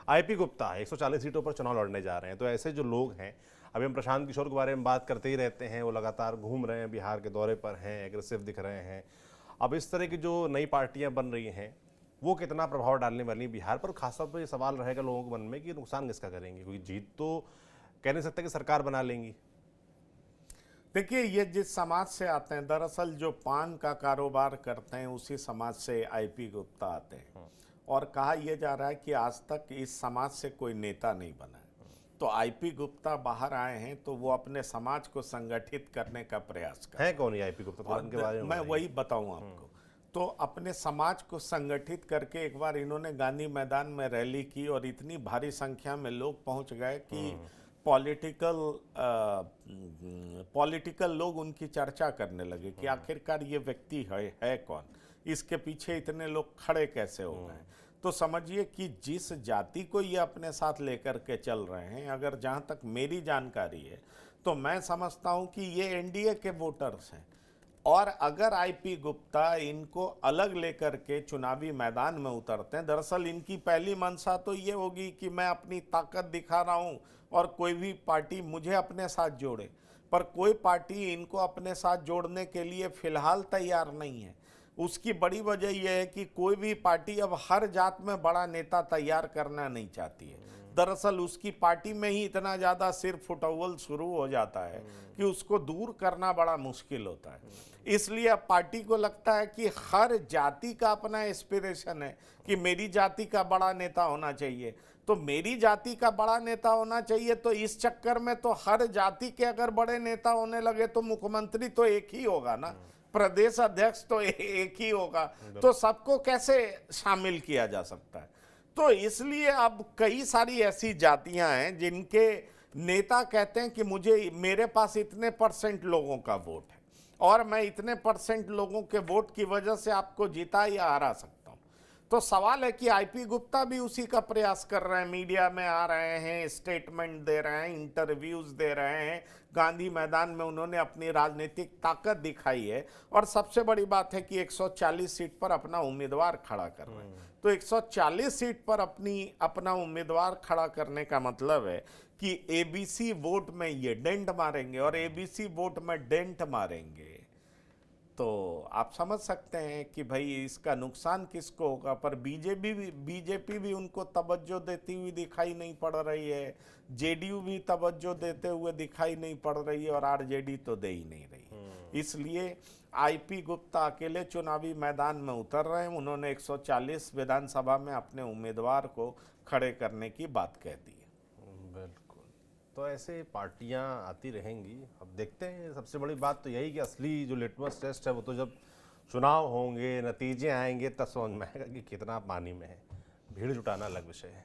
IP Gupta 140 सीटों पर चुनाव लड़ने जा रहे हैं। तो ऐसे जो लोग हैं, अभी हम प्रशांत किशोर के बारे में बात करते ही रहते हैं, वो लगातार घूम रहे हैं, बिहार के दौरे पर हैं, एग्रेसिव दिख रहे हैं। अब इस तरह की जो नई पार्टियां बन रही हैं वो कितना प्रभाव डालने वाली बिहार पर, खासतौर पर ये सवाल रहेगा लोगों के मन में कि नुकसान किसका करेंगे, क्योंकि जीत तो कह नहीं सकते कि सरकार बना लेंगी। देखिए, ये जिस समाज से आते हैं, दरअसल जो पान का कारोबार करते हैं उसी समाज से आईपी गुप्ता आते हैं। और कहा यह जा रहा है कि आज तक इस समाज से कोई नेता नहीं बना है। तो आईपी गुप्ता बाहर आए हैं तो वो अपने समाज को संगठित करने का प्रयास कर रहे हैं। है कौन ये आईपी गुप्ता, तो उनके बारे में मैं वही बताऊं आपको। तो अपने समाज को संगठित करके एक बार इन्होंने गांधी मैदान में रैली की और इतनी भारी संख्या में लोग पहुंच गए कि पॉलिटिकल लोग उनकी चर्चा करने लगे कि आखिरकार ये व्यक्ति है कौन, इसके पीछे इतने लोग खड़े कैसे हो गए। तो समझिए कि जिस जाति को ये अपने साथ लेकर के चल रहे हैं, अगर जहां तक मेरी जानकारी है तो मैं समझता हूं कि ये एनडीए के वोटर्स हैं। और अगर आईपी गुप्ता इनको अलग लेकर के चुनावी मैदान में उतरते हैं, दरअसल इनकी पहली मंशा तो ये होगी कि मैं अपनी ताकत दिखा रहा हूं और कोई भी पार्टी मुझे अपने साथ जोड़े, पर कोई पार्टी इनको अपने साथ जोड़ने के लिए फिलहाल तैयार नहीं है। उसकी बड़ी वजह यह है कि कोई भी पार्टी अब हर जात में बड़ा नेता तैयार करना नहीं चाहती है। दरअसल उसकी पार्टी में ही इतना ज़्यादा सिर फुटौल शुरू हो जाता है कि उसको दूर करना बड़ा मुश्किल होता है। इसलिए अब पार्टी को लगता है कि हर जाति का अपना एस्पिरेशन है कि मेरी जाति का बड़ा नेता होना चाहिए, तो मेरी जाति का बड़ा नेता होना चाहिए। तो इस चक्कर में तो हर जाति के अगर बड़े नेता होने लगे तो मुख्यमंत्री तो एक ही होगा ना, प्रदेश अध्यक्ष तो एक ही होगा, तो सबको कैसे शामिल किया जा सकता है। तो इसलिए अब कई सारी ऐसी जातियां हैं जिनके नेता कहते हैं कि मेरे पास इतने % लोगों का वोट है और मैं इतने % लोगों के वोट की वजह से आपको जिता या हरा सकता हूं। तो सवाल है कि आईपी गुप्ता भी उसी का प्रयास कर रहे हैं, मीडिया में आ रहे हैं, स्टेटमेंट दे रहे हैं, इंटरव्यूज दे रहे हैं। गांधी मैदान में उन्होंने अपनी राजनीतिक ताकत दिखाई है और सबसे बड़ी बात है कि 140 सीट पर अपना उम्मीदवार खड़ा कर रहे हैं। तो 140 सीट पर अपना उम्मीदवार खड़ा करने का मतलब है कि एबीसी वोट में ये डेंट मारेंगे और एबीसी वोट में डेंट मारेंगे। तो आप समझ सकते हैं कि भाई इसका नुकसान किसको होगा। पर बीजेपी भी उनको तवज्जो देती हुई दिखाई नहीं पड़ रही है, जेडीयू भी तवज्जो देते हुए दिखाई नहीं पड़ रही है और आरजेडी तो दे ही नहीं रही। इसलिए आईपी गुप्ता अकेले चुनावी मैदान में उतर रहे हैं। उन्होंने 140 विधानसभा में अपने उम्मीदवार को खड़े करने की बात कह दी है। बिल्कुल, तो ऐसे पार्टियां आती रहेंगी। अब देखते हैं, सबसे बड़ी बात तो यही कि असली जो लिटमस टेस्ट है वो तो जब चुनाव होंगे, नतीजे आएंगे, तब समझ में आएगा कि कितना पानी में है। भीड़ जुटाना अलग विषय है।